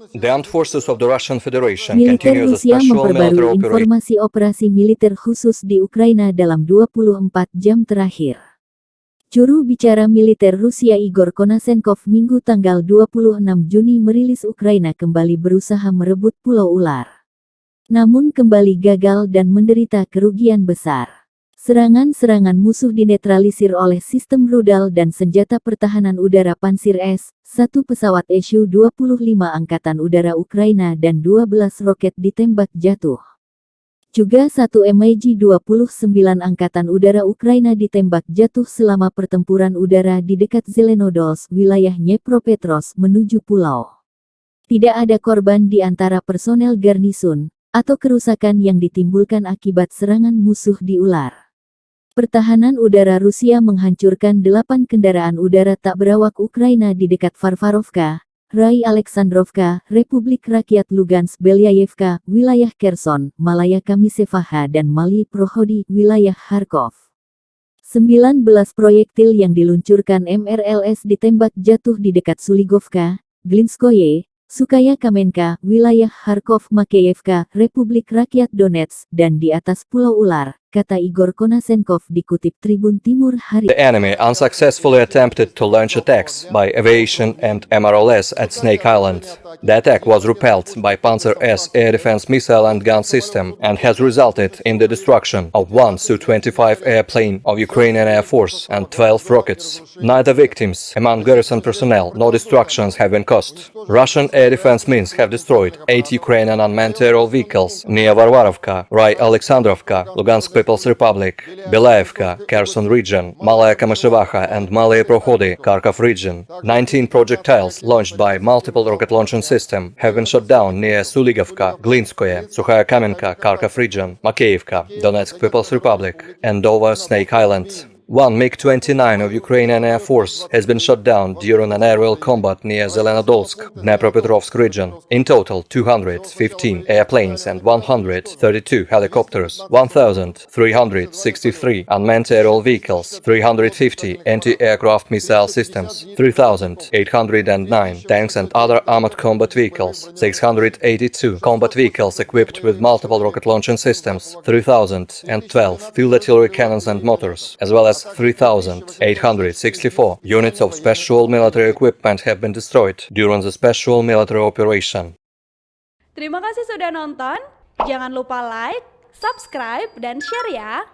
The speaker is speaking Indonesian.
The armed forces of the Russian Federation Militer continue the Rusia special military memperbarui operation. informasi operasi militer khusus di Ukraina dalam 24 jam terakhir. Juru bicara militer Rusia Igor Konasenkov Minggu tanggal 26 Juni merilis Ukraina kembali berusaha merebut Pulau Ular. Namun kembali gagal dan menderita kerugian besar. Serangan-serangan musuh dinetralisir oleh sistem rudal dan senjata pertahanan udara Pansir S-1 pesawat Su-25 Angkatan Udara Ukraina dan 12 roket ditembak jatuh. Juga satu MiG-29 Angkatan Udara Ukraina ditembak jatuh selama pertempuran udara di dekat Zelenodolsk, wilayah Dnepropetrovsk menuju pulau. Tidak ada korban di antara personel garnisun, atau kerusakan yang ditimbulkan akibat serangan musuh di Ular. Pertahanan udara Rusia menghancurkan 8 kendaraan udara tak berawak Ukraina di dekat Varvarovka, Rai Aleksandrovka, Republik Rakyat Lugansk Belyayevka, wilayah Kherson, Malaya Kamisevaha dan Mali Prohodi, wilayah Kharkov. 19 proyektil yang diluncurkan MRLS ditembak jatuh di dekat Suligovka, Glinskoye, Sukaya Kamenka, wilayah Kharkov Makeyevka, Republik Rakyat Donetsk, dan di atas Pulau Ular, kata Igor Konasenkov dikutip Tribun Timur hari. The enemy unsuccessfully attempted to launch attacks by aviation and MRLS at Snake Island. The attack was repelled by Panzer S air defense missile and gun system and has resulted in the destruction of one Su-25 airplane of Ukrainian Air Force and 12 rockets. Neither victims among garrison personnel nor destructions have been caused. Russian air defense means have destroyed 8 Ukrainian unmanned aerial vehicles near Varvarovka, Rai Alexandrovka, Lugansk People's Republic, Belayevka, Kherson region, Malaya Kamisevaha and Malaya Prohodi, Kharkov region. 19 projectiles launched by multiple rocket launching system have been shot down near Suligovka, Glinskoye, Sukhaya Kamenka, Kharkov region, Makeyevka, Donetsk People's Republic, and over Snake Island. One MiG-29 of Ukrainian Air Force has been shot down during an aerial combat near Zelenodolsk, Dnepropetrovsk region. In total, 215 airplanes and 132 helicopters, 1,363 unmanned aerial vehicles, 350 anti-aircraft missile systems, 3,809 tanks and other armored combat vehicles, 682 combat vehicles equipped with multiple rocket launching systems, 3,012 field artillery cannons and motors, as well as 3,864 units of special military equipment have been destroyed during the special military operation. Terima kasih sudah nonton. Jangan lupa like, subscribe, dan share ya.